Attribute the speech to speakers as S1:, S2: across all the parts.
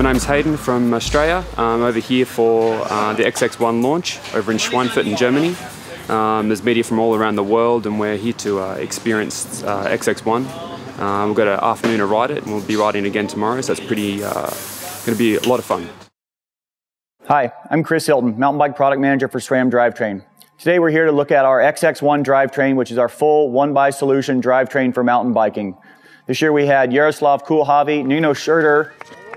S1: My name's Hayden from Australia. I'm over here for the XX1 launch over in Schweinfurt in Germany. There's media from all around the world and we're here to experience XX1. We've got an afternoon to ride it and we'll be riding again tomorrow, so it's going to be a lot of fun.
S2: Hi, I'm Chris Hilton, Mountain Bike Product Manager for SRAM Drivetrain. Today we're here to look at our XX1 drivetrain, which is our full one-by-solution drivetrain for mountain biking. This year we had Jaroslav Kulhavy, Nino Schurter,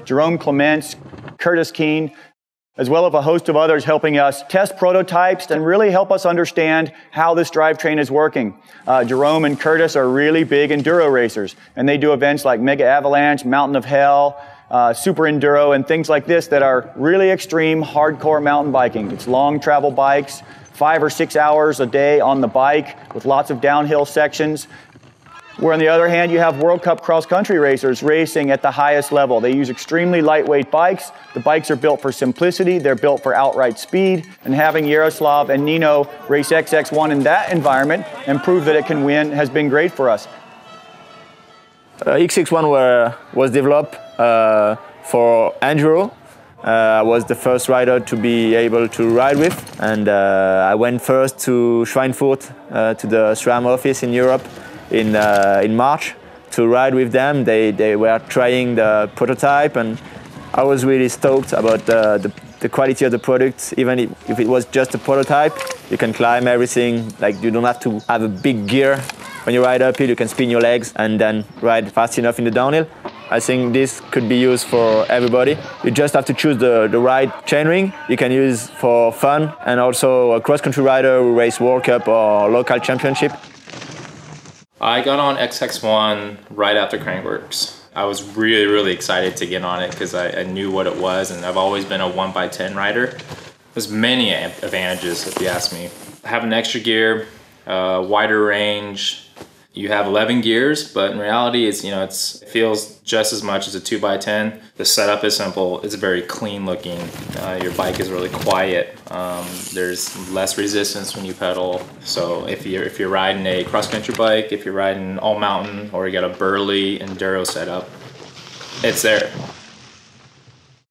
S2: Jerome Clements, Curtis Keene, as well as a host of others helping us test prototypes and really help us understand how this drivetrain is working. Jerome and Curtis are really big enduro racers, and they do events like Mega Avalanche, Mountain of Hell, Super Enduro, and things like this that are really extreme, hardcore mountain biking. It's long travel bikes, 5 or 6 hours a day on the bike with lots of downhill sections. Where on the other hand, you have World Cup cross-country racers racing at the highest level. They use extremely lightweight bikes. The bikes are built for simplicity, they're built for outright speed, and having Jaroslav and Nino race XX1 in that environment and prove that it can win has been great for us.
S3: XX1 was developed for enduro. I was the first rider to be able to ride with, and I went first to Schweinfurt, to the SRAM office in Europe in March to ride with them. They were trying the prototype, and I was really stoked about the quality of the product. Even if it was just a prototype, you can climb everything. Like, you don't have to have a big gear. When you ride uphill, you can spin your legs and then ride fast enough in the downhill. I think this could be used for everybody. You just have to choose the right chainring. You can use for fun, and also a cross-country rider who race World Cup or local championship.
S4: I got on XX1 right after Crankworks. I was really excited to get on it because I knew what it was, and I've always been a 1x10 rider. There's many advantages if you ask me. Having extra gear, wider range. You have 11 gears, but in reality, it feels just as much as a 2x10. The setup is simple. It's very clean looking. Your bike is really quiet. There's less resistance when you pedal. So if you're riding a cross-country bike, if you're riding all mountain, or you got a burly enduro setup, it's there.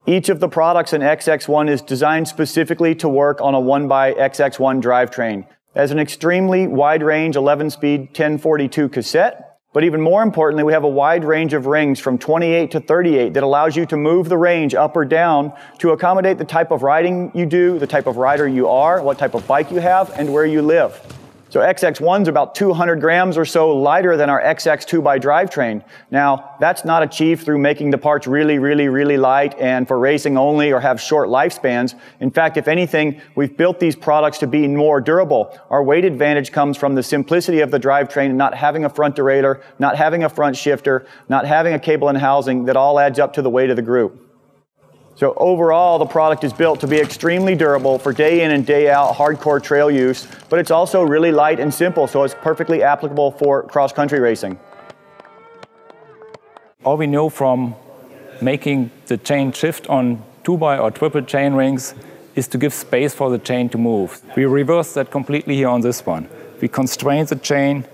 S2: Each of the products in XX1 is designed specifically to work on a 1x XX1 drivetrain. As an extremely wide range 11-speed 1042 cassette, but even more importantly, we have a wide range of rings from 28 to 38 that allows you to move the range up or down to accommodate the type of riding you do, the type of rider you are, what type of bike you have, and where you live. So XX1's about 200 grams or so lighter than our XX2 by drivetrain. Now, that's not achieved through making the parts really light and for racing only or have short lifespans. In fact, if anything, we've built these products to be more durable. Our weight advantage comes from the simplicity of the drivetrain and not having a front derailleur, not having a front shifter, not having a cable and housing that all adds up to the weight of the group. So overall, the product is built to be extremely durable for day in and day out hardcore trail use, but it's also really light and simple, so it's perfectly applicable for cross-country racing.
S5: All we know from making the chain shift on 2x or triple chain rings is to give space for the chain to move. We reverse that completely here on this one. We constrain the chain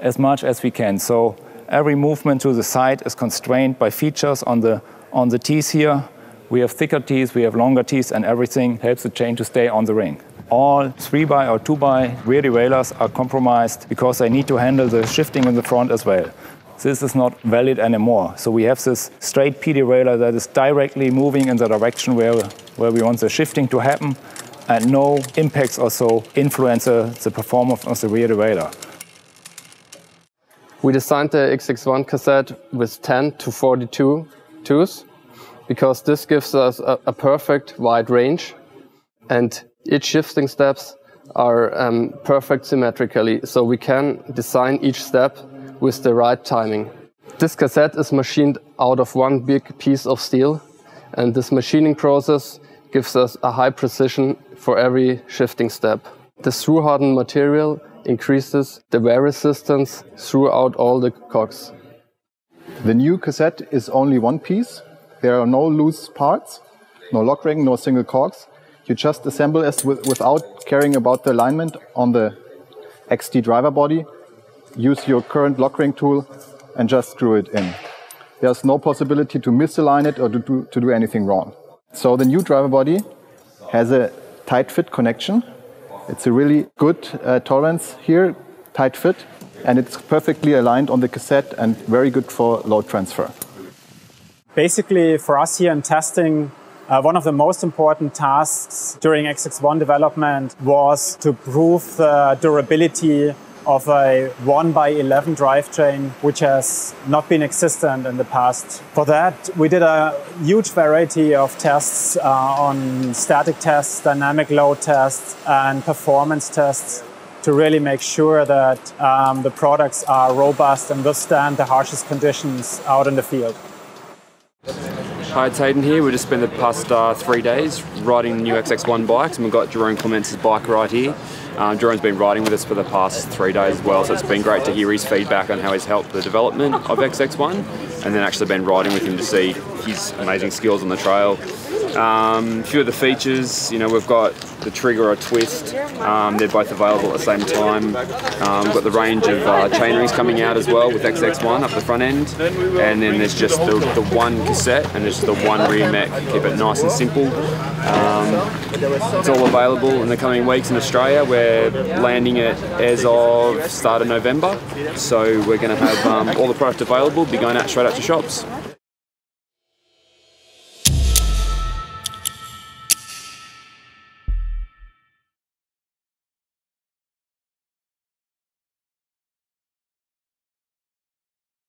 S5: as much as we can, so every movement to the side is constrained by features on the teeth here. We have thicker teeth, we have longer teeth, and everything helps the chain to stay on the ring. All 3x or 2x rear derailleurs are compromised because they need to handle the shifting in the front as well. This is not valid anymore. So we have this straight P derailleur that is directly moving in the direction where we want the shifting to happen, and no impacts also influence the performance of the rear derailleur.
S6: We designed the XX1 cassette with 10 to 42 tooths, because this gives us a perfect wide range, and each shifting steps are perfect symmetrically, so we can design each step with the right timing. This cassette is machined out of one big piece of steel, and this machining process gives us a high precision for every shifting step. The through-hardened material increases the wear resistance throughout all the cogs.
S7: The new cassette is only one piece. There are no loose parts, no lock ring, no single cogs. You just assemble it without caring about the alignment on the XT driver body. Use your current lock ring tool and just screw it in. There's no possibility to misalign it or to do anything wrong. So the new driver body has a tight fit connection. It's a really good tolerance here, tight fit, and it's perfectly aligned on the cassette and very good for load transfer.
S8: Basically, for us here in testing, one of the most important tasks during XX1 development was to prove the durability of a 1x11 drivetrain, which has not been existent in the past. For that, we did a huge variety of tests on static tests, dynamic load tests, and performance tests to really make sure that the products are robust and withstand the harshest conditions out in the field.
S1: Hi, it's Hayden here. We've just spent the past 3 days riding the new XX1 bikes, and we've got Jerome Clements' bike right here. Jerome's been riding with us for the past 3 days as well, so it's been great to hear his feedback on how he's helped the development of XX1, and then actually been riding with him to see his amazing skills on the trail. A few of the features, we've got the trigger or twist. They're both available at the same time. We've got the range of chainrings coming out as well with XX1 up the front end. And then there's just the one cassette and there's just the one rear mech. Keep it nice and simple. It's all available in the coming weeks in Australia. We're landing it as of start of November. So we're going to have all the product available, be going out straight out to shops.